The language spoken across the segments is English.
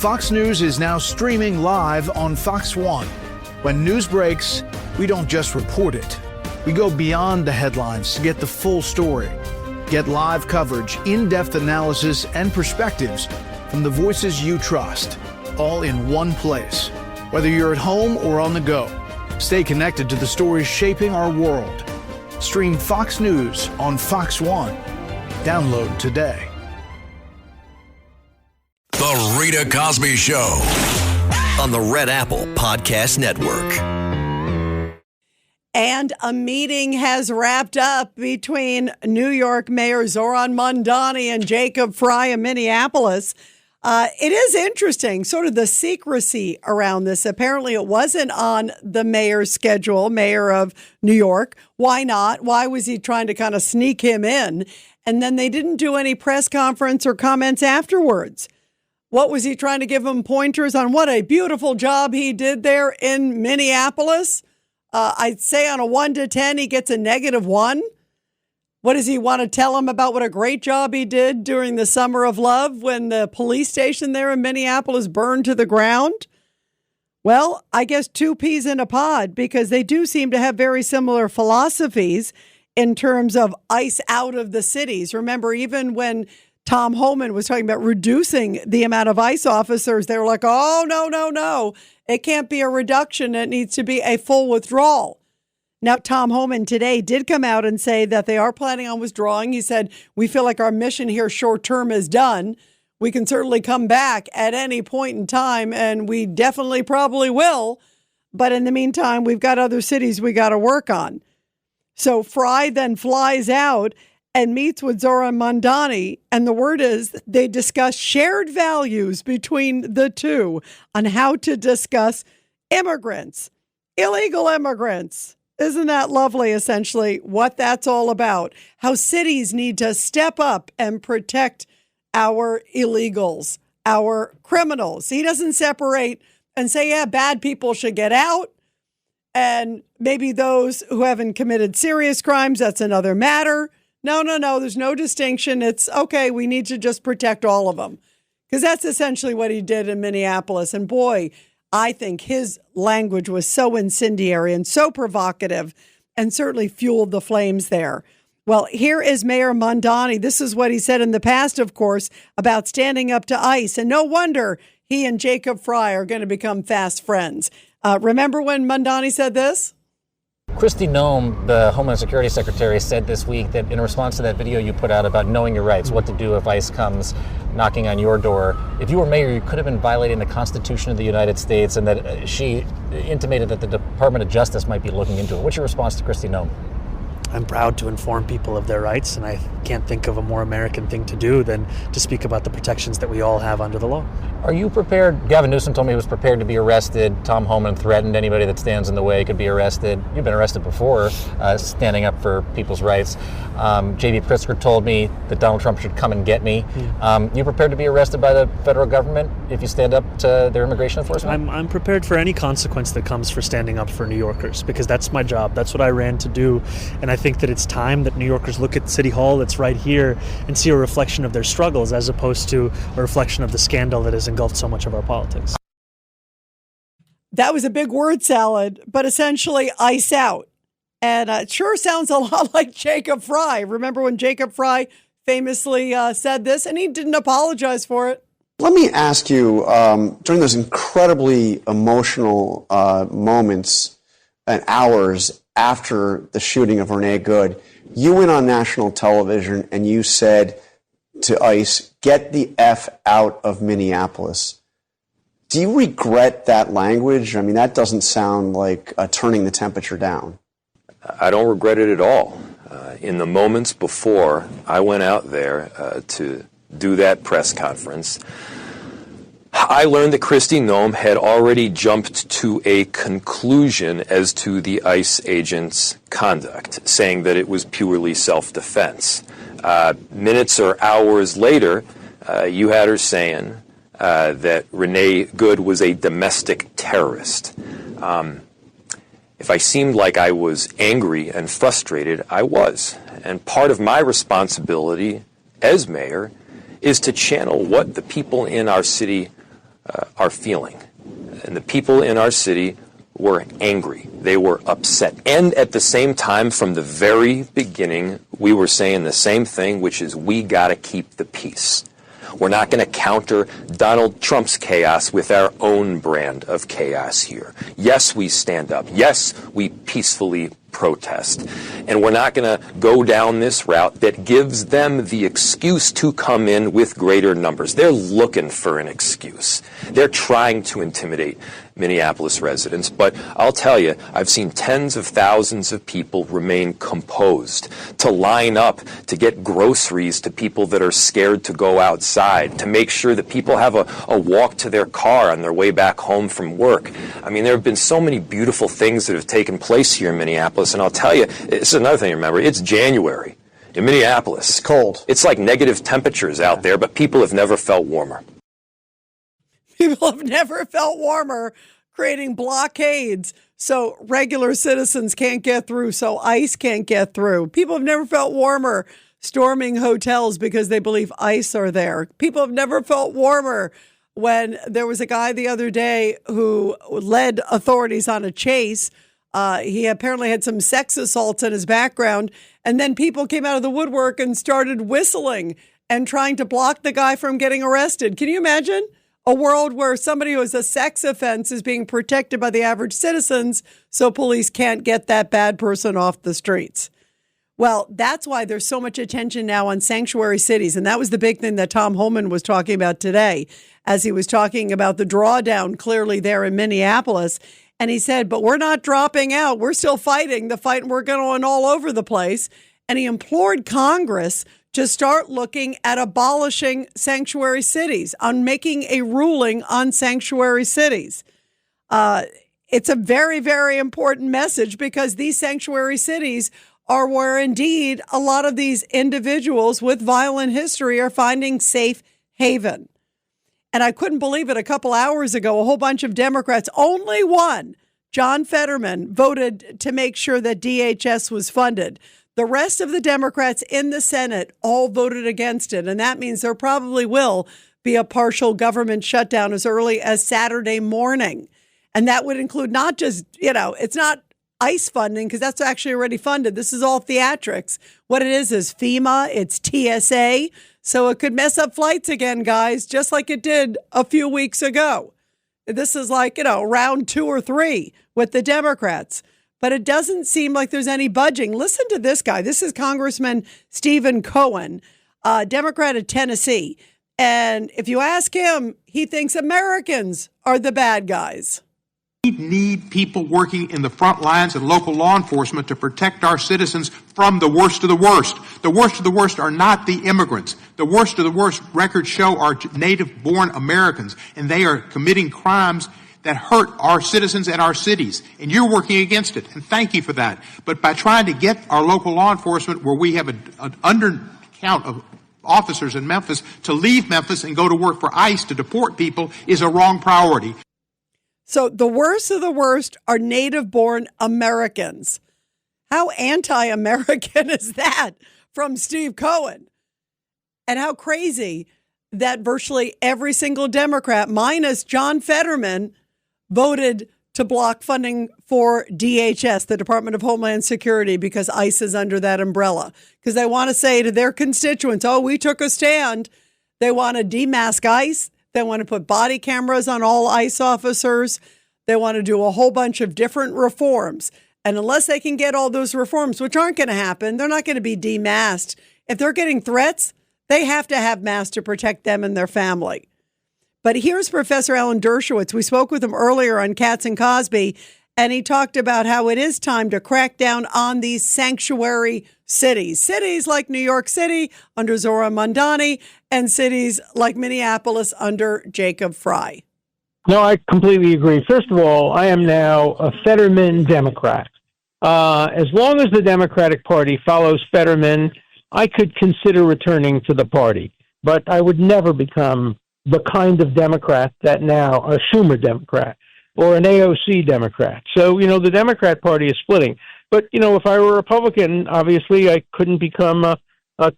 Fox News is now streaming live on Fox One. When news breaks, we don't just report it. We go beyond the headlines to get the full story. Get live coverage, in-depth analysis, and perspectives from the voices you trust, all in one place. Whether you're at home or on the go, stay connected to the stories shaping our world. Stream Fox News on Fox One. Download today. The Rita Cosby Show on the Red Apple Podcast Network. And a meeting has wrapped up between New York Mayor Zohran Mamdani and Jacob Frey of Minneapolis. It is interesting, sort of the secrecy around this. Apparently it wasn't on the mayor's schedule, mayor of New York. Why not? Why was he trying to kind of sneak him in? And then they didn't do any press conference or comments afterwards. What was he trying to give him pointers on what a beautiful job he did there in Minneapolis? I'd say on a 1 to 10, he gets a -1. What does he want to tell him about what a great job he did during the Summer of Love when the police station there in Minneapolis burned to the ground? Well, I guess two peas in a pod, because they do seem to have very similar philosophies in terms of ICE out of the cities. Remember, even when Tom Homan was talking about reducing the amount of ICE officers, they were like, oh, no. It can't be a reduction. It needs to be a full withdrawal. Now, Tom Homan today did come out and say that they are planning on withdrawing. He said, we feel like our mission here short term is done. We can certainly come back at any point in time, and we definitely probably will. But in the meantime, we've got other cities we got to work on. So Frey then flies out and meets with Zohran Mamdani, and the word is they discuss shared values between the two on how to discuss immigrants, illegal immigrants. Isn't that lovely, essentially, what that's all about? How cities need to step up and protect our illegals, our criminals. He doesn't separate and say, yeah, bad people should get out, and maybe those who haven't committed serious crimes, that's another matter. No, there's no distinction. It's okay, we need to just protect all of them. Because that's essentially what he did in Minneapolis. And boy, I think his language was so incendiary and so provocative and certainly fueled the flames there. Well, here is Mayor Mamdani. This is what he said in the past, of course, about standing up to ICE. And no wonder he and Jacob Frey are going to become fast friends. Remember when Mamdani said this? Kristi Noem, the Homeland Security Secretary, said this week that in response to that video you put out about knowing your rights, what to do if ICE comes knocking on your door, if you were mayor, you could have been violating the Constitution of the United States, and that she intimated that the Department of Justice might be looking into it. What's your response to Kristi Noem? I'm proud to inform people of their rights, and I can't think of a more American thing to do than to speak about the protections that we all have under the law. Are you prepared? Gavin Newsom told me he was prepared to be arrested. Tom Homan threatened anybody that stands in the way could be arrested. You've been arrested before, standing up for people's rights. J.B. Pritzker told me that Donald Trump should come and get me. You prepared to be arrested by the federal government if you stand up to their immigration enforcement? I'm prepared for any consequence that comes for standing up for New Yorkers, because that's my job. That's what I ran to do. And I think that it's time that New Yorkers look at City Hall that's right here and see a reflection of their struggles as opposed to a reflection of the scandal that has engulfed so much of our politics. That was a big word salad, but essentially ICE out. And it sure sounds a lot like Jacob Frey. Remember when Jacob Frey famously said this, and he didn't apologize for it? Let me ask you, during those incredibly emotional moments and hours after the shooting of Renee Good, you went on national television and you said to ICE, get the F out of Minneapolis. Do you regret that language? I mean, that doesn't sound like turning the temperature down. I don't regret it at all. In the moments before I went out there to do that press conference, I learned that Kristi Noem had already jumped to a conclusion as to the ICE agent's conduct, saying that it was purely self-defense. Minutes or hours later, you had her saying that Renee Good was a domestic terrorist. If I seemed like I was angry and frustrated, I was. And part of my responsibility as mayor is to channel what the people in our city are feeling. And the people in our city were angry. They were upset. And at the same time, from the very beginning, we were saying the same thing, which is we got to keep the peace. We're not going to counter Donald Trump's chaos with our own brand of chaos here. Yes, we stand up. Yes, we peacefully protest. And we're not going to go down this route that gives them the excuse to come in with greater numbers. They're looking for an excuse. They're trying to intimidate Minneapolis residents. But I'll tell you, I've seen tens of thousands of people remain composed, to line up to get groceries to people that are scared to go outside, to make sure that people have a walk to their car on their way back home from work. I mean, there have been so many beautiful things that have taken place here in Minneapolis. And I'll tell you, this is another thing to remember. It's January in Minneapolis. It's cold. It's like negative temperatures out there, but people have never felt warmer. People have never felt warmer, creating blockades so regular citizens can't get through, so ICE can't get through. People have never felt warmer, storming hotels because they believe ICE are there. People have never felt warmer when there was a guy the other day who led authorities on a chase. He apparently had some sex assaults in his background, and then people came out of the woodwork and started whistling and trying to block the guy from getting arrested. Can you imagine a world where somebody who has a sex offense is being protected by the average citizens so police can't get that bad person off the streets? Well, that's why there's so much attention now on sanctuary cities. And that was the big thing that Tom Homan was talking about today, as he was talking about the drawdown clearly there in Minneapolis. And he said, but we're not dropping out. We're still fighting the fight, and we're going all over the place. And he implored Congress to start looking at abolishing sanctuary cities, on making a ruling on sanctuary cities. It's a very, very important message, because these sanctuary cities are where indeed a lot of these individuals with violent history are finding safe haven. And I couldn't believe it. A couple hours ago, a whole bunch of Democrats, only one, John Fetterman, voted to make sure that DHS was funded. The rest of the Democrats in the Senate all voted against it. And that means there probably will be a partial government shutdown as early as Saturday morning. And that would include not just, it's not ICE funding, because that's actually already funded. This is all theatrics. What it is FEMA, it's TSA. So it could mess up flights again, guys, just like it did a few weeks ago. This is like, round 2 or 3 with the Democrats. But it doesn't seem like there's any budging. Listen to this guy. This is Congressman Stephen Cohen, Democrat of Tennessee. And if you ask him, he thinks Americans are the bad guys. We need people working in the front lines and local law enforcement to protect our citizens from the worst of the worst. The worst of the worst are not the immigrants. The worst of the worst, records show, are native-born Americans, and they are committing crimes that hurt our citizens and our cities. And you're working against it, and thank you for that. But by trying to get our local law enforcement, where we have an undercount of officers in Memphis, to leave Memphis and go to work for ICE to deport people is a wrong priority. So the worst of the worst are native-born Americans. How anti-American is that from Steve Cohen? And how crazy that virtually every single Democrat, minus John Fetterman, voted to block funding for DHS, the Department of Homeland Security, because ICE is under that umbrella. Because they want to say to their constituents, we took a stand. They want to demask ICE. They want to put body cameras on all ICE officers. They want to do a whole bunch of different reforms. And unless they can get all those reforms, which aren't going to happen, they're not going to be demasked. If they're getting threats, they have to have masks to protect them and their family. But here's Professor Alan Dershowitz. We spoke with him earlier on Katz and Cosby, and he talked about how it is time to crack down on these sanctuary cities. Cities like New York City under Zohran Mamdani, and cities like Minneapolis under Jacob Frey. No, I completely agree. First of all, I am now a Fetterman Democrat. As long as the Democratic Party follows Fetterman, I could consider returning to the party. But I would never become the kind of Democrat that now, a Schumer Democrat or an AOC Democrat. So, the Democrat Party is splitting. But, if I were a Republican, obviously I couldn't become a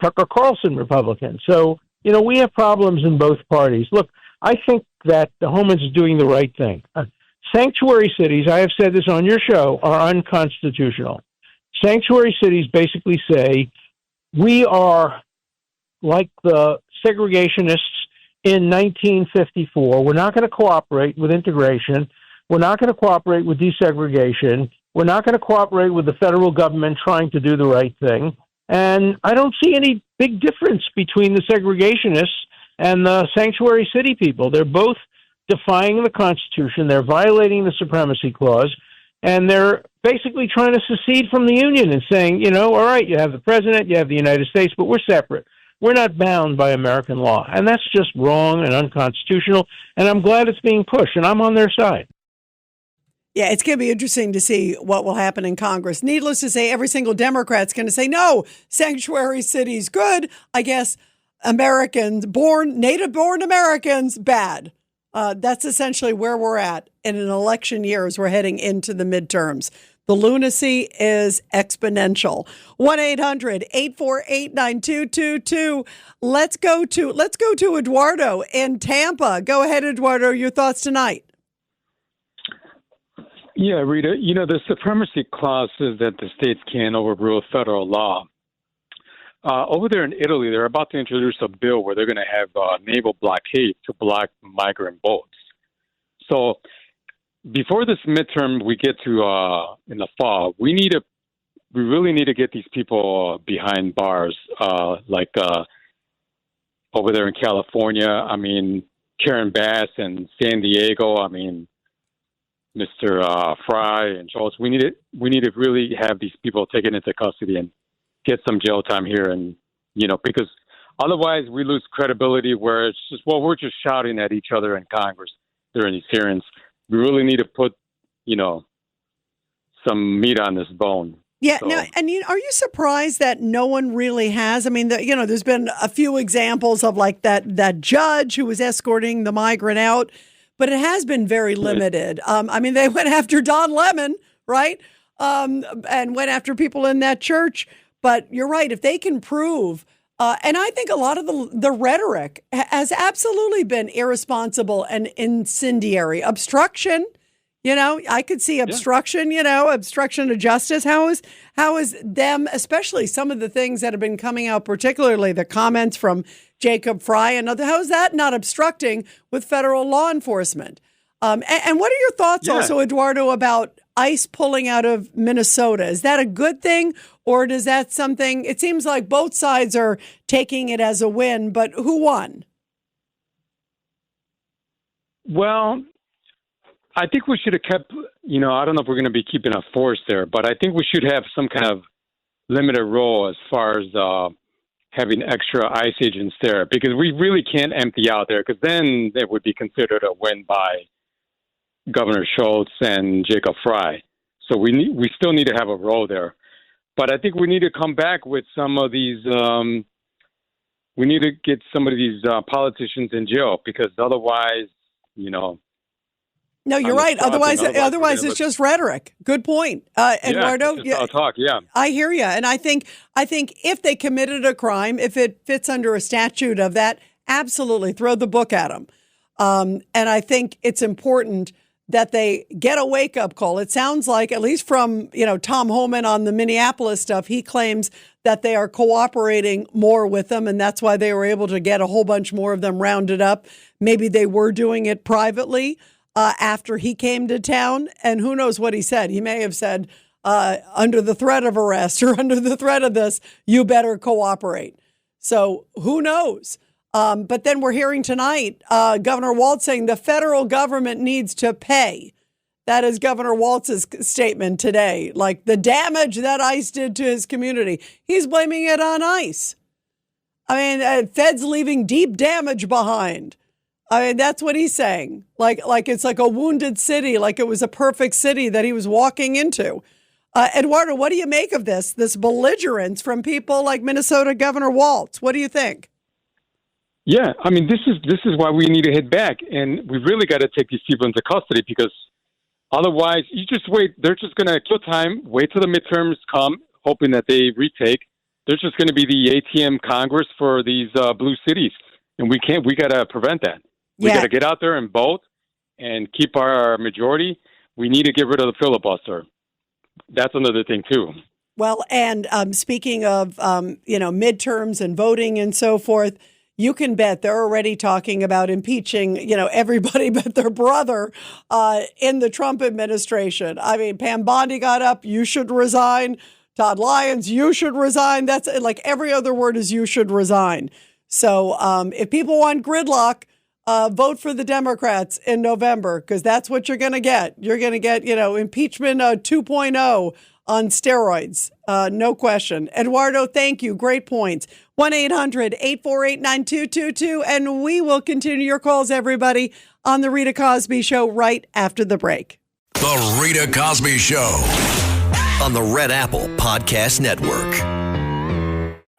Tucker Carlson Republican. So, we have problems in both parties. Look, I think that the Homans is doing the right thing. Sanctuary cities, I have said this on your show, are unconstitutional. Sanctuary cities basically say we are like the segregationists in 1954. We're not going to cooperate with integration. We're not going to cooperate with desegregation. We're not going to cooperate with the federal government trying to do the right thing. And I don't see any big difference between the segregationists and the sanctuary city people. They're both defying the Constitution. They're violating the Supremacy Clause. And they're basically trying to secede from the Union and saying, all right, you have the president, you have the United States, but we're separate. We're not bound by American law. And that's just wrong and unconstitutional. And I'm glad it's being pushed, and I'm on their side. Yeah, it's going to be interesting to see what will happen in Congress. Needless to say, every single Democrat's going to say, no, sanctuary cities, good. I guess Americans, native-born Americans, bad. That's essentially where we're at in an election year as we're heading into the midterms. The lunacy is exponential. 1-800-848-9222. Let's go to Eduardo in Tampa. Go ahead, Eduardo. Your thoughts tonight. Yeah, Rita, the Supremacy Clause says that the states can overrule federal law. Over there in Italy, they're about to introduce a bill where they're going to have naval blockade to block migrant boats. So before this midterm we get to in the fall, we really need to get these people behind bars, like over there in California. I mean, Karen Bass and San Diego. I mean, Mr. Fry and Schultz. We need to really have these people taken into custody and get some jail time here, and because otherwise we lose credibility. Where it's just, we're just shouting at each other in Congress during these hearings. We really need to put some meat on this bone. Yeah. So. Now, and are you surprised that no one really has? I mean, there's been a few examples of like that judge who was escorting the migrant out. But it has been very limited. I mean, they went after Don Lemon, right? And went after people in that church. But you're right. If they can prove, and I think a lot of the rhetoric has absolutely been irresponsible and incendiary. Obstruction, I could see obstruction, obstruction of justice. How is them, especially some of the things that have been coming out, particularly the comments from Jacob Fry and other, how is that not obstructing with federal law enforcement? And what are your thoughts also, Eduardo, about ICE pulling out of Minnesota? Is that a good thing, or does that something, it seems like both sides are taking it as a win, but who won? Well, I think we should have kept, I don't know if we're going to be keeping a force there, but I think we should have some kind of limited role as far as having extra ICE agents there, because we really can't empty out there, because then it would be considered a win by Governor Schultz and Jacob Fry. So we still need to have a role there. But I think we need to come back with some of these, we need to get some of these politicians in jail, because otherwise, No, you're right. Otherwise it's just rhetoric. Good point, Eduardo. Yeah, it's talk. Yeah, I hear you, and I think if they committed a crime, if it fits under a statute of that, absolutely throw the book at them. And I think it's important that they get a wake up call. It sounds like, at least from Tom Homan on the Minneapolis stuff, he claims that they are cooperating more with them, and that's why they were able to get a whole bunch more of them rounded up. Maybe they were doing it privately. After he came to town, and who knows what he said. He may have said, under the threat of arrest or under the threat of this, you better cooperate. So who knows? But then we're hearing tonight, Governor Walz saying the federal government needs to pay. That is Governor Walz's statement today. Like the damage that ICE did to his community. He's blaming it on ICE. I mean, feds leaving deep damage behind. I mean, that's what he's saying. Like it's like a wounded city, like it was a perfect city that he was walking into. Eduardo, what do you make of this belligerence from people like Minnesota Governor Walz? What do you think? Yeah, I mean, this is why we need to hit back, and we really got to take these people into custody, because otherwise, you just wait. They're just going to kill time, wait till the midterms come, hoping that they retake. There's just going to be the ATM Congress for these blue cities, and we got to prevent that. We got to get out there and vote and keep our majority. We need to get rid of the filibuster. That's another thing, too. Well, and speaking of, midterms and voting and so forth, you can bet they're already talking about impeaching, everybody but their brother in the Trump administration. I mean, Pam Bondi got up, you should resign. Todd Lyons, you should resign. That's like every other word is you should resign. So if people want gridlock, vote for the Democrats in November, because that's what you're going to get. You're going to get, impeachment 2.0 on steroids. No question. Eduardo, thank you. Great points. 1-800-848-9222. And we will continue your calls, everybody, on The Rita Cosby Show right after the break. The Rita Cosby Show on the Red Apple Podcast Network.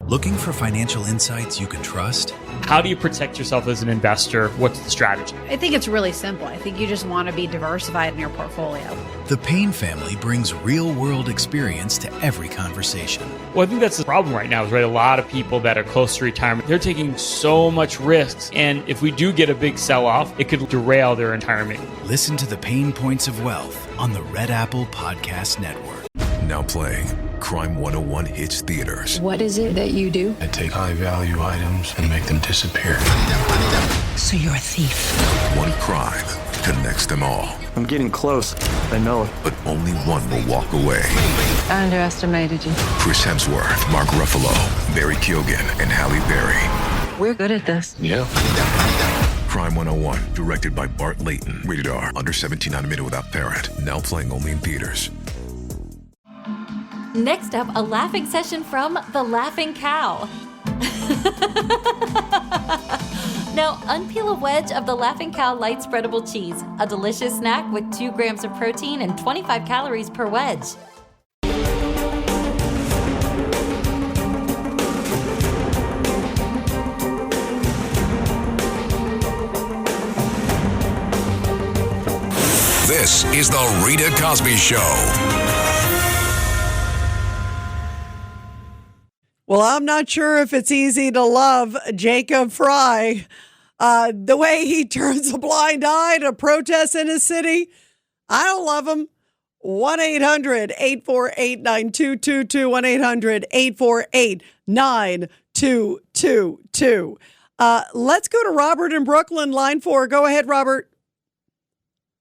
Looking for financial insights you can trust? How do you protect yourself as an investor? What's the strategy? I think it's really simple. I think you just want to be diversified in your portfolio. The Payne family brings real-world experience to every conversation. Well, I think that's the problem right now is, right, a lot of people that are close to retirement, they're taking so much risks. And if we do get a big sell-off, it could derail their retirement. Listen to the Pain Points of Wealth on the Red Apple Podcast Network. Now playing, Crime 101 hits theaters. What is it that you do? I take high-value items and make them disappear. So you're a thief. One crime connects them all. I'm getting close. I know it. But only one will walk away. I underestimated you. Chris Hemsworth, Mark Ruffalo, Barry Keoghan, and Halle Berry. We're good at this. Yeah. Crime 101, directed by Bart Layton. Rated R, under 17 on admitted without parent. Now playing only in theaters. Next up, a laughing session from The Laughing Cow. Now, unpeel a wedge of the Laughing Cow light spreadable cheese, a delicious snack with 2 grams of protein and 25 calories per wedge. This is The Rita Cosby Show. Well, I'm not sure if it's easy to love Jacob Fry. The way he turns a blind eye to protests in his city, I don't love him. 1-800-848-9222, 1-800-848-9222. Let's go to Robert in Brooklyn, line 4. Go ahead, Robert.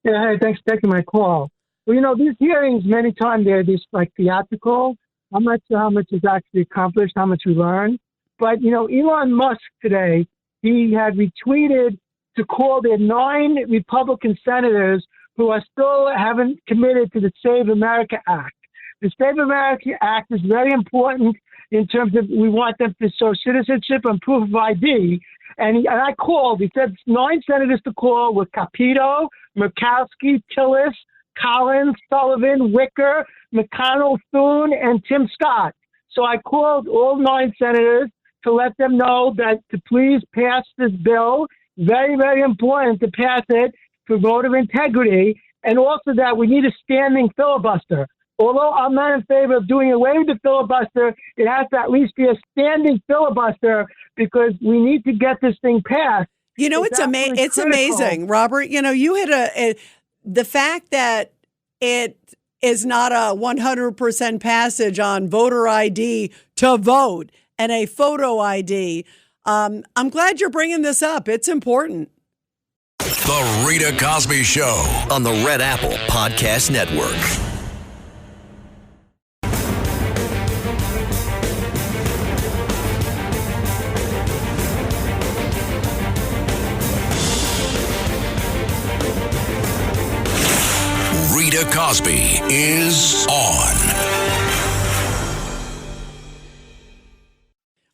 Yeah, hey, thanks for taking my call. Well, these hearings, many times they're just like theatrical. I'm not sure how much is actually accomplished, how much we learn. But, Elon Musk today, he had retweeted to call their 9 Republican senators who are still haven't committed to the Save America Act. The Save America Act is very important in terms of we want them to show citizenship and proof of ID. And I called. He said 9 senators to call with Capito, Murkowski, Tillis, Collins, Sullivan, Wicker, McConnell, Thune, and Tim Scott. So I called all 9 senators to let them know that to please pass this bill. Very, very important to pass it for voter integrity. And also that we need a standing filibuster. Although I'm not in favor of doing away with the filibuster, it has to at least be a standing filibuster because we need to get this thing passed. It's amazing, Robert. You hit the fact that it is not a 100% passage on voter ID to vote and a photo ID. I'm glad you're bringing this up. It's important. The Rita Cosby Show on the Red Apple Podcast Network. Rita Cosby is on.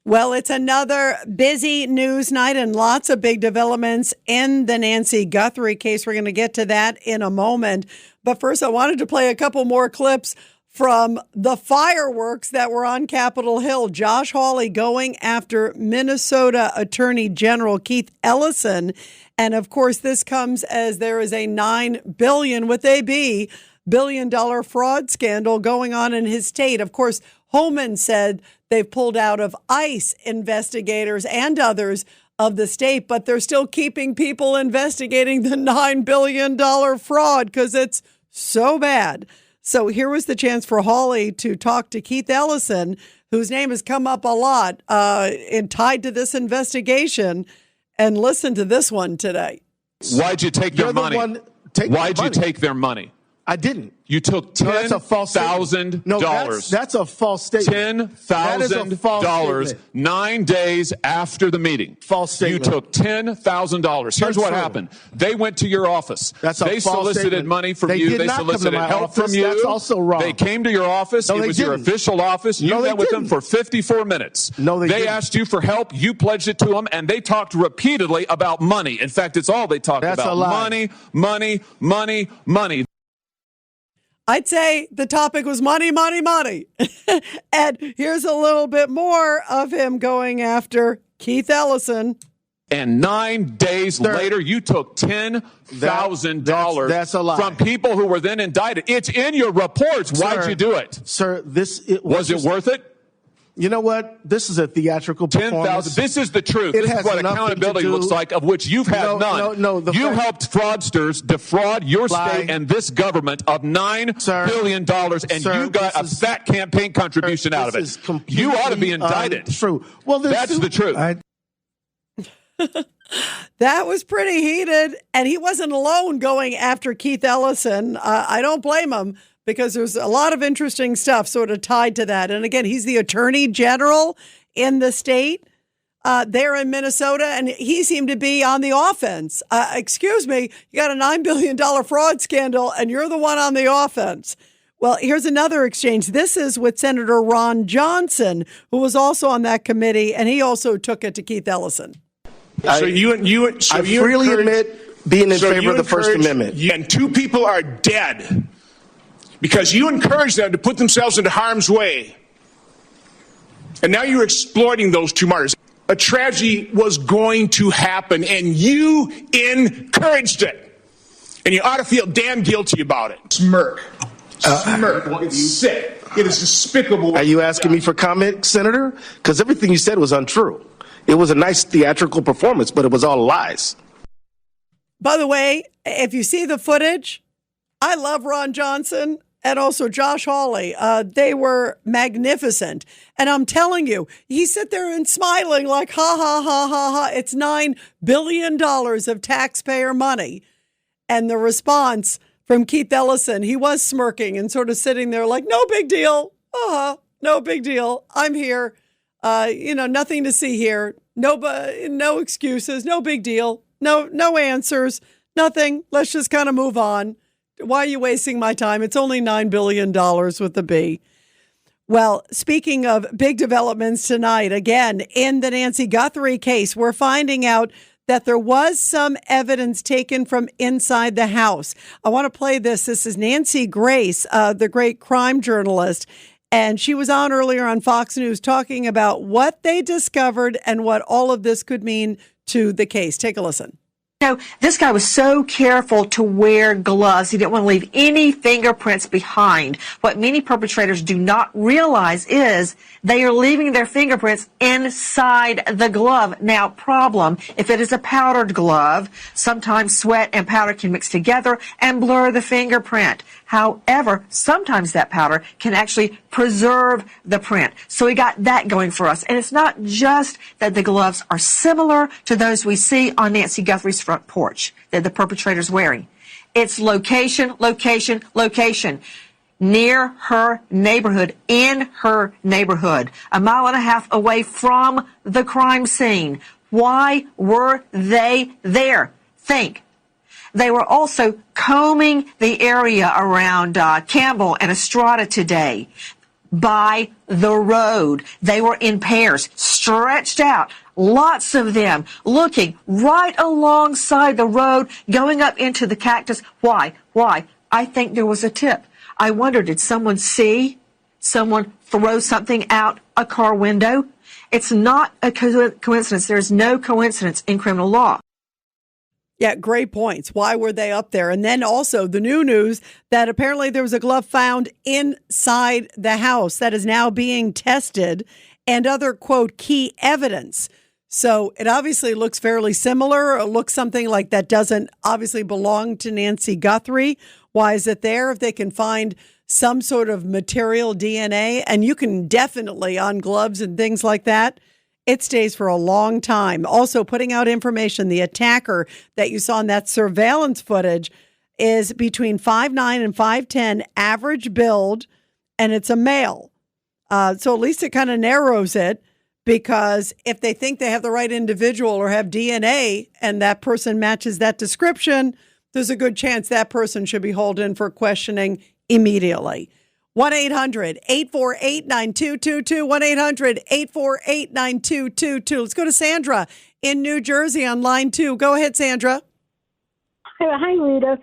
Well, it's another busy news night and lots of big developments in the Nancy Guthrie case. We're going to get to that in a moment. But first, I wanted to play a couple more clips from the fireworks that were on Capitol Hill. Josh Hawley going after Minnesota Attorney General Keith Ellison. And of course, this comes as there is a $9 billion fraud scandal going on in his state. Of course, Homan said they've pulled out of ICE investigators and others of the state, but they're still keeping people investigating the $9 billion fraud because it's so bad. So here was the chance for Hawley to talk to Keith Ellison, whose name has come up a lot and tied to this investigation. And listen to this one today. Why'd you take their money? Why'd you take their money? I didn't. You took $10,000. No, that's a false statement. $10,000 9 days after the meeting. False statement. You took $10,000. Here's what happened. They went to your office. They solicited money from you. They solicited help from you. That's also wrong. They came to your office. It was your official office. You met with them for 54 minutes. No, they asked you for help. You pledged it to them, and they talked repeatedly about money. In fact, it's all they talked about. Money, money, money, money. I'd say the topic was money, money, money. And here's a little bit more of him going after Keith Ellison. And 9 days later, you took $10,000 that's a lie. From people who were then indicted. It's in your reports. Why'd you do it? Sir, was it worth it? You know what? This is a theatrical performance. This is the truth. This is what accountability looks like, of which you've had none. You helped fraudsters defraud your state and this government of $9 billion, and you got a fat campaign contribution out of it. You ought to be indicted. True. Well, that's the truth. That was pretty heated, and he wasn't alone going after Keith Ellison. I don't blame him, because there's a lot of interesting stuff sort of tied to that. And again, he's the attorney general in the state there in Minnesota, and he seemed to be on the offense. Excuse me, you got a $9 billion fraud scandal, and you're the one on the offense. Well, here's another exchange. This is with Senator Ron Johnson, who was also on that committee, and he also took it to Keith Ellison. I freely admit being in favor of the First Amendment. And two people are dead because you encouraged them to put themselves into harm's way. And now you're exploiting those two martyrs. A tragedy was going to happen, and you encouraged it. And you ought to feel damn guilty about it. Smirk. It's sick. It is despicable. Are you asking me for comment, Senator? Because everything you said was untrue. It was a nice theatrical performance, but it was all lies. By the way, if you see the footage, I love Ron Johnson and also Josh Hawley. They were magnificent. And I'm telling you, he sit there and smiling like, ha, ha, ha, ha, ha. It's $9 billion of taxpayer money. And the response from Keith Ellison, he was smirking and sort of sitting there like, no big deal. No big deal. I'm here. Nothing to see here. No excuses. No big deal. No answers. Nothing. Let's just kind of move on. Why are you wasting my time? It's only $9 billion with the B. Well, speaking of big developments tonight, again, in the Nancy Guthrie case, we're finding out that there was some evidence taken from inside the house. I want to play this. This is Nancy Grace, the great crime journalist. And she was on earlier on Fox News talking about what they discovered and what all of this could mean to the case. Take a listen. This guy was so careful to wear gloves. He didn't want to leave any fingerprints behind. What many perpetrators do not realize is they are leaving their fingerprints inside the glove. Now, problem, if it is a powdered glove, sometimes sweat and powder can mix together and blur the fingerprint. However, sometimes that powder can actually preserve the print. So we got that going for us. And it's not just that the gloves are similar to those we see on Nancy Guthrie's front porch that the perpetrator's wearing. It's location, location, location. Near her neighborhood, in her neighborhood, 1.5 miles away from the crime scene. Why were they there? Think. They were also combing the area around Campbell and Estrada today by the road. They were in pairs, stretched out, lots of them looking right alongside the road, going up into the cactus. Why? I think there was a tip. I wonder, did someone see someone throw something out a car window? It's not a coincidence. There's no coincidence in criminal law. Yeah, great points. Why were they up there? And then also the new news that apparently there was a glove found inside the house that is now being tested and other, quote, key evidence. So it obviously looks fairly similar. It looks something like that doesn't obviously belong to Nancy Guthrie. Why is it there? If they can find some sort of material DNA, and you can definitely on gloves and things like that, it stays for a long time. Also putting out information, the attacker that you saw in that surveillance footage is between 5'9" and 5'10", average build, and it's a male. So at least it kind of narrows it, because if they think they have the right individual or have DNA and that person matches that description, there's a good chance that person should be hauled in for questioning immediately. 1-800-848-9222, 1-800-848-9222. Let's go to Sandra in New Jersey on line 2. Go ahead, Sandra. Hi, Rita.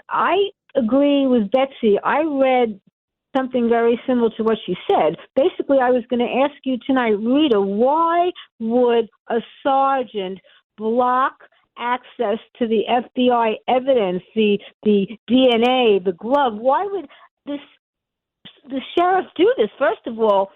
I agree with Betsy. I read something very similar to what she said. Basically, I was going to ask you tonight, Rita, why would a sergeant block access to the FBI evidence, the DNA, the glove? Why would the sheriff do this? First of all,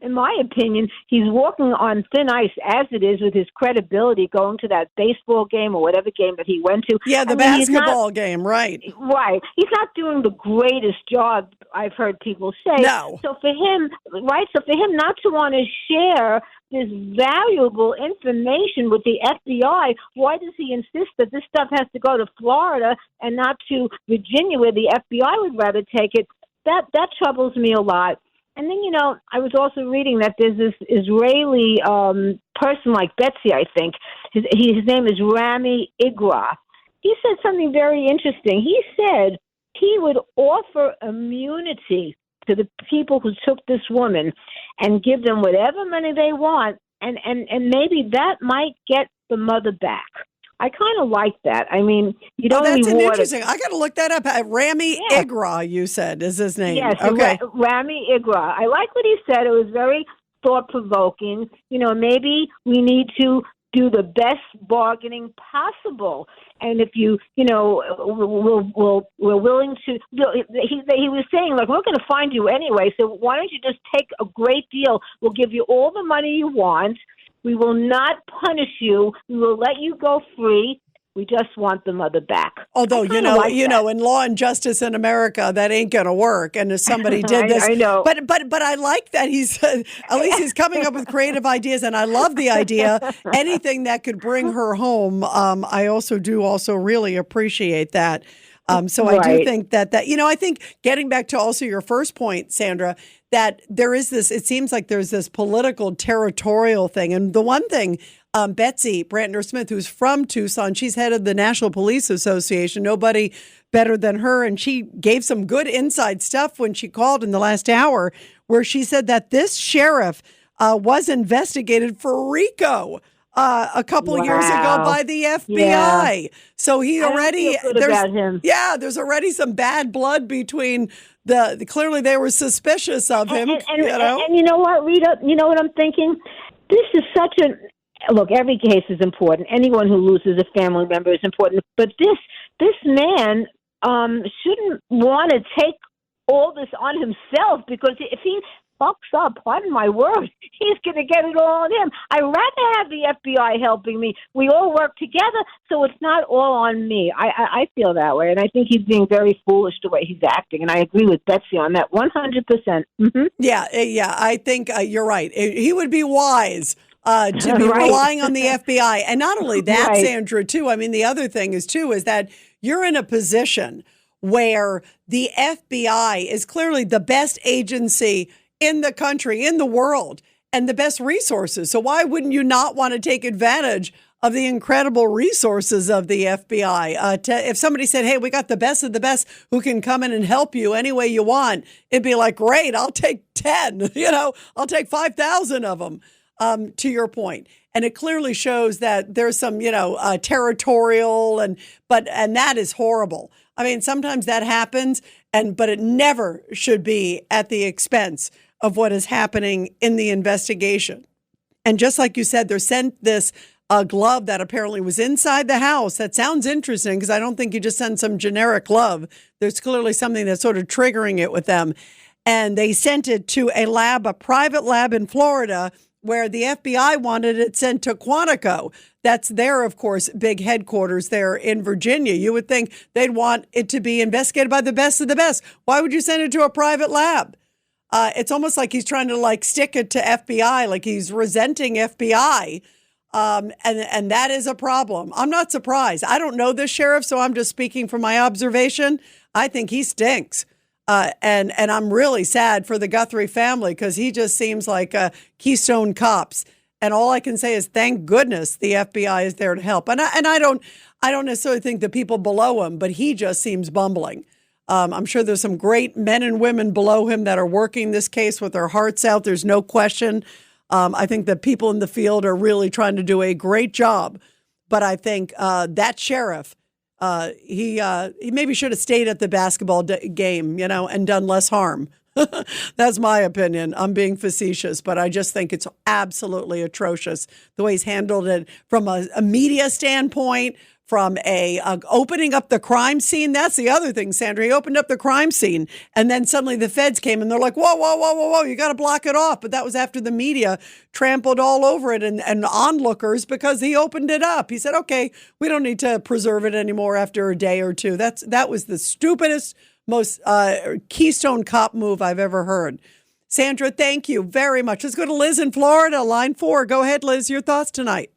in my opinion, he's walking on thin ice as it is with his credibility going to that baseball game or whatever game that he went to. Yeah, basketball game, right. Right. He's not doing the greatest job, I've heard people say. No. So for him not to want to share this valuable information with the FBI, why does he insist that this stuff has to go to Florida and not to Virginia, where the FBI would rather take it? That troubles me a lot. And then, I was also reading that there's this Israeli person like Betsy, I think. His name is Rami Igra. He said something very interesting. He said he would offer immunity to the people who took this woman and give them whatever money they want, and maybe that might get the mother back. I kind of like that. I mean, you don't that's reward interesting. I got to look that up. Rami Igra, you said, is his name. Yes, okay. Rami Igra. I like what he said. It was very thought-provoking. Maybe we need to do the best bargaining possible. And if we're willing to, he was saying, like, we're going to find you anyway, so why don't you just take a great deal? We'll give you all the money you want. We will not punish you. We will let you go free. We just want the mother back. Although, in law and justice in America, that ain't going to work. And if somebody did this, I know. But I like that he's at least he's coming up with creative ideas, and I love the idea. Anything that could bring her home, I also really appreciate that. So I do think that I think getting back to also your first point, Sandra, that there is this, it seems like there's this political territorial thing. And the one thing, Betsy Brantner-Smith, who's from Tucson, she's head of the National Police Association, nobody better than her. And she gave some good inside stuff when she called in the last hour, where she said that this sheriff was investigated for RICO a couple of years ago by the FBI. Yeah. So he already, there's already some bad blood between clearly they were suspicious of him. And you know what, Rita? You know what I'm thinking? This is look, every case is important. Anyone who loses a family member is important. But this man shouldn't want to take all this on himself, because if he fucks up, pardon my word, he's going to get it all on him. I'd rather have the FBI helping me. We all work together, so it's not all on me. I feel that way, and I think he's being very foolish the way he's acting, and I agree with Betsy on that 100%. Mm-hmm. Yeah, I think you're right. He would be wise to be relying on the FBI. And not only that, Sandra, too, I mean, the other thing is that you're in a position where the FBI is clearly the best agency in the country, in the world, and the best resources. So why wouldn't you not want to take advantage of the incredible resources of the FBI? If somebody said, hey, we got the best of the best who can come in and help you any way you want, it'd be like, great, I'll take 10, I'll take 5,000 of them, to your point. And it clearly shows that there's some, territorial and that is horrible. I mean, sometimes that happens, but it never should be at the expense of what is happening in the investigation. And just like you said, they sent this glove that apparently was inside the house. That sounds interesting, because I don't think you just send some generic glove. There's clearly something that's sort of triggering it with them. And they sent it to a private lab in Florida, where the FBI wanted it sent to Quantico. That's their, of course, big headquarters there in Virginia. You would think they'd want it to be investigated by the best of the best. Why would you send it to a private lab? It's almost like he's trying to stick it to FBI, like he's resenting FBI. And that is a problem. I'm not surprised. I don't know this sheriff, so I'm just speaking from my observation. I think he stinks. And I'm really sad for the Guthrie family because he just seems like Keystone Cops. And all I can say is thank goodness the FBI is there to help. And I don't necessarily think the people below him, but he just seems bumbling. I'm sure there's some great men and women below him that are working this case with their hearts out. There's no question. I think the people in the field are really trying to do a great job. But I think that sheriff, he maybe should have stayed at the basketball game, and done less harm. That's my opinion. I'm being facetious, but I just think it's absolutely atrocious the way he's handled it from a media standpoint, from opening up the crime scene. That's the other thing, Sandra. He opened up the crime scene, and then suddenly the feds came, and they're like, whoa, whoa, whoa, whoa, whoa, you got to block it off. But that was after the media trampled all over it and onlookers because he opened it up. He said, okay, we don't need to preserve it anymore after a day or two. That was the stupidest, most Keystone Cop move I've ever heard. Sandra, thank you very much. Let's go to Liz in Florida, line 4. Go ahead, Liz. Your thoughts tonight.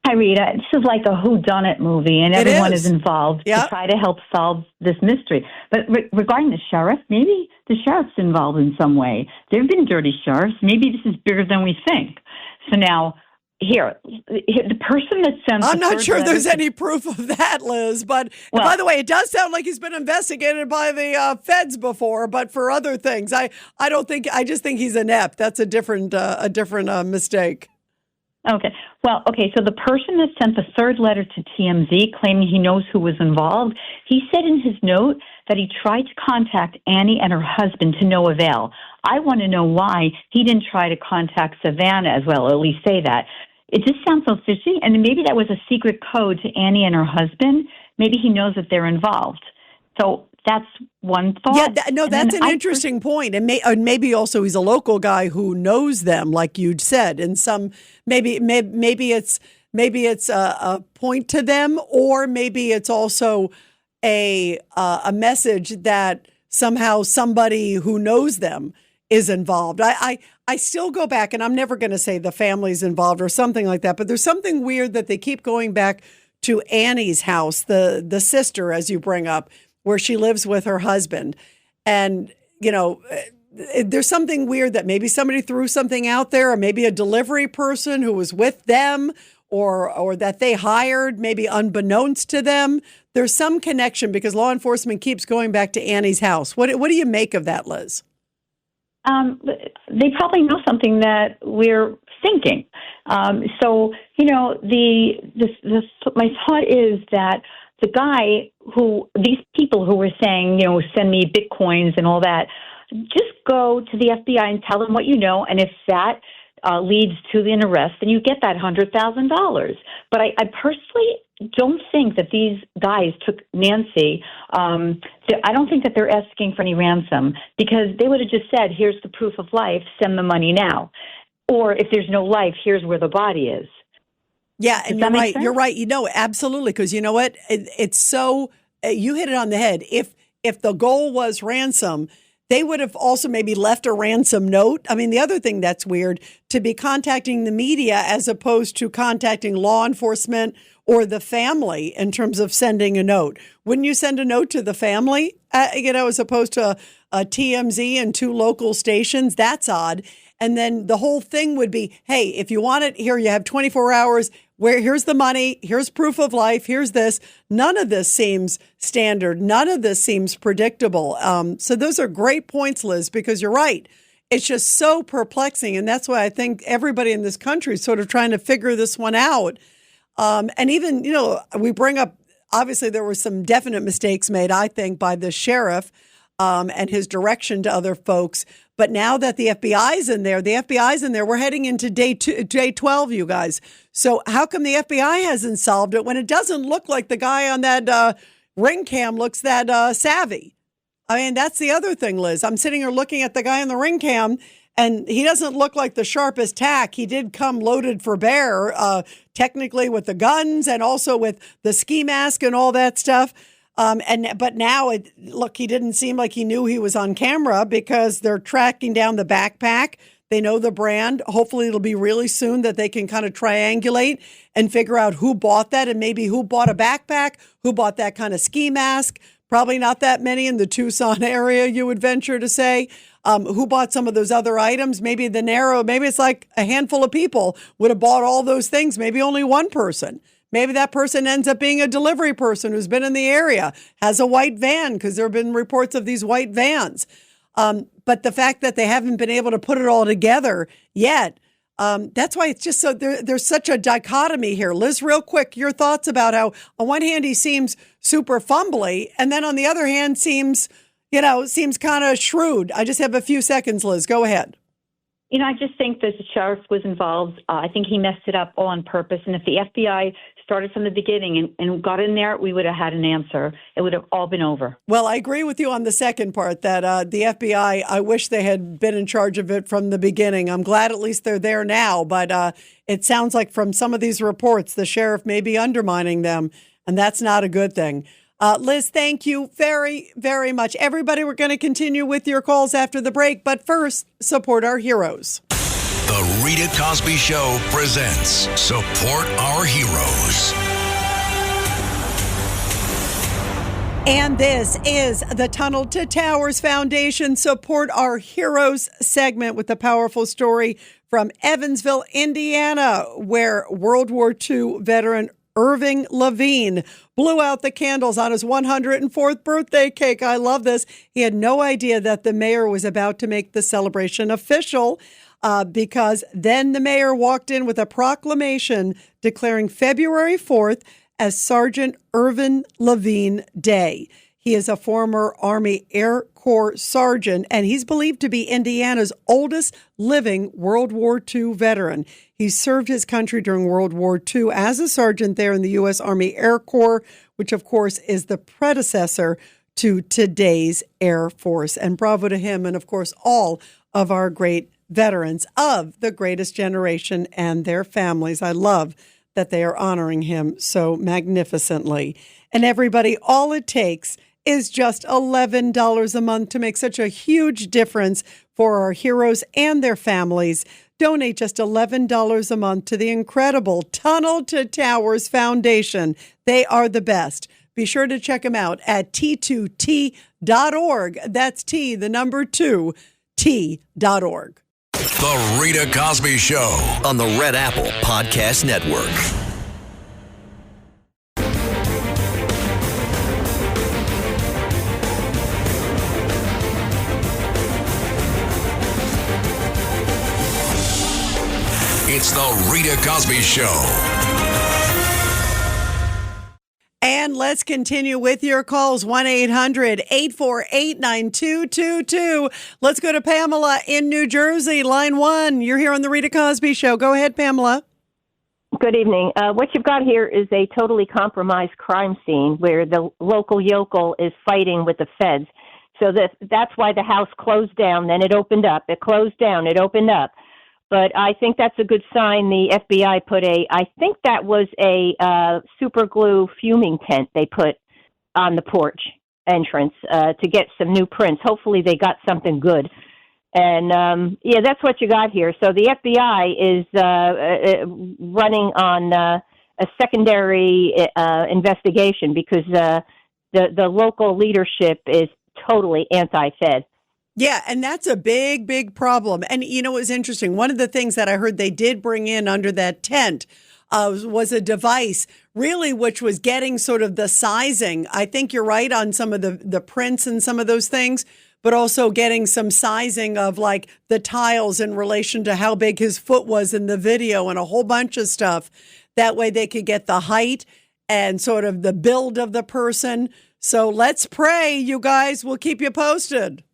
Hi, Rita. This is like a whodunit movie, and everyone is involved to try to help solve this mystery. But regarding the sheriff, maybe the sheriff's involved in some way. There have been dirty sheriffs. Maybe this is bigger than we think. So now, here the person that sent I'm not sure there's any proof of that, Liz. But by the way, it does sound like he's been investigated by the feds before, but for other things. I just think he's inept. That's a different mistake. Okay. Well, so the person that sent the third letter to TMZ claiming he knows who was involved, he said in his note that he tried to contact Annie and her husband to no avail. I want to know why he didn't try to contact Savannah as well, or at least say that. It just sounds so fishy, and maybe that was a secret code to Annie and her husband. Maybe he knows that they're involved. So that's one thought. Yeah, that's an interesting point. And maybe also he's a local guy who knows them, like you said. And maybe it's a point to them, or maybe it's also a message that somehow somebody who knows them is involved. I still go back, and I'm never going to say the family's involved or something like that, but there's something weird that they keep going back to Annie's house, the sister, as you bring up, where she lives with her husband. And, there's something weird that maybe somebody threw something out there, or maybe a delivery person who was with them, or that they hired, maybe unbeknownst to them. There's some connection because law enforcement keeps going back to Annie's house. What do you make of that, Liz? They probably know something that we're thinking. My thought is that the guy these people who were saying, send me Bitcoins and all that, just go to the FBI and tell them what you know. And if that leads to an arrest, then you get that $100,000. But I personally don't think that these guys took Nancy. I don't think that they're asking for any ransom, because they would have just said, here's the proof of life, send the money now. Or if there's no life, here's where the body is. Yeah, and you're right. You're right. Absolutely. Because you know what? It's so, you hit it on the head. If the goal was ransom, they would have also maybe left a ransom note. I mean, the other thing that's weird, to be contacting the media as opposed to contacting law enforcement or the family in terms of sending a note. Wouldn't you send a note to the family, as opposed to a TMZ and 2 local stations? That's odd. And then the whole thing would be, hey, if you want it, here you have 24 hours. Here's the money. Here's proof of life. Here's this. None of this seems standard. None of this seems predictable. So those are great points, Liz, because you're right. It's just so perplexing. And that's why I think everybody in this country is sort of trying to figure this one out. And even, we bring up, obviously there were some definite mistakes made, I think, by the sheriff and his direction to other folks. But now that the FBI's in there, we're heading into day 12, you guys. So how come the FBI hasn't solved it when it doesn't look like the guy on that ring cam looks that savvy? I mean, that's the other thing, Liz. I'm sitting here looking at the guy on the ring cam, And he doesn't look like the sharpest tack. He did come loaded for bear, technically with the guns and also with the ski mask and all that stuff. But now, he didn't seem like he knew he was on camera because they're tracking down the backpack. They know the brand. Hopefully it'll be really soon that they can kind of triangulate and figure out who bought that and maybe who bought a backpack, who bought that kind of ski mask. Probably not that many in the Tucson area, you would venture to say. Who bought some of those other items? Maybe it's like a handful of people would have bought all those things. Maybe only one person. Maybe that person ends up being a delivery person who's been in the area, has a white van, because there have been reports of these white vans. But the fact that they haven't been able to put it all together yet, that's why it's just so there's such a dichotomy here. Liz, real quick, your thoughts about how on one hand he seems super fumbly, and then on the other hand seems kind of shrewd. I just have a few seconds, Liz. Go ahead. I just think that the sheriff was involved. I think he messed it up all on purpose. And if the FBI started from the beginning and got in there, we would have had an answer. It would have all been over. Well, I agree with you on the second part that the FBI, I wish they had been in charge of it from the beginning. I'm glad at least they're there now. But it sounds like from some of these reports, the sheriff may be undermining them. And that's not a good thing. Liz, thank you very, very much. Everybody, we're going to continue with your calls after the break. But first, support our heroes. The Rita Cosby Show presents Support Our Heroes. And this is the Tunnel to Towers Foundation Support Our Heroes segment with a powerful story from Evansville, Indiana, where World War II veteran Irving Levine blew out the candles on his 104th birthday cake. I love this. He had no idea that the mayor was about to make the celebration official because then the mayor walked in with a proclamation declaring February 4th as Sergeant Irving Levine Day. He is a former Army Air Corps sergeant, and he's believed to be Indiana's oldest living World War II veteran. He served his country during World War II as a sergeant there in the U.S. Army Air Corps, which, of course, is the predecessor to today's Air Force. And bravo to him and, of course, all of our great veterans of the greatest generation and their families. I love that they are honoring him so magnificently. And everybody, all it takes is just $11 a month to make such a huge difference for our heroes and their families. Donate just $11 a month to the incredible Tunnel to Towers Foundation. They are the best. Be sure to check them out at T2T.org. That's T, the number 2, T.org. The Rita Cosby Show on the Red Apple Podcast Network. It's the Rita Cosby Show. And let's continue with your calls, 1-800-848-9222. Let's go to Pamela in New Jersey, line 1. You're here on the Rita Cosby Show. Go ahead, Pamela. Good evening. What you've got here is a totally compromised crime scene where the local yokel is fighting with the feds. So that's why the house closed down, then it opened up. It closed down, it opened up. But I think that's a good sign. The FBI I think that was a super glue fuming tent they put on the porch entrance to get some new prints. Hopefully they got something good. And, that's what you got here. So the FBI is running on a secondary investigation because the local leadership is totally anti-Fed. Yeah, and that's a big, big problem. And, it was interesting. One of the things that I heard they did bring in under that tent was a device, really, which was getting sort of the sizing. I think you're right on some of the prints and some of those things, but also getting some sizing of like the tiles in relation to how big his foot was in the video and a whole bunch of stuff. That way they could get the height and sort of the build of the person. So let's pray, you guys. We'll keep you posted.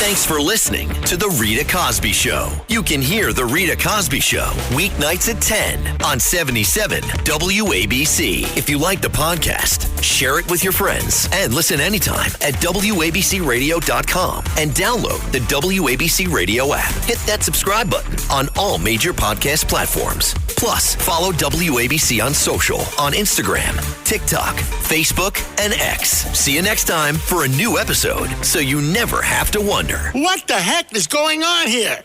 Thanks for listening to The Rita Cosby Show. You can hear The Rita Cosby Show weeknights at 10 on 77 WABC. If you like the podcast, share it with your friends and listen anytime at WABCRadio.com and download the WABC Radio app. Hit that subscribe button on all major podcast platforms. Plus, follow WABC on social on Instagram, TikTok, Facebook, and X. See you next time for a new episode so you never have to wonder. What the heck is going on here?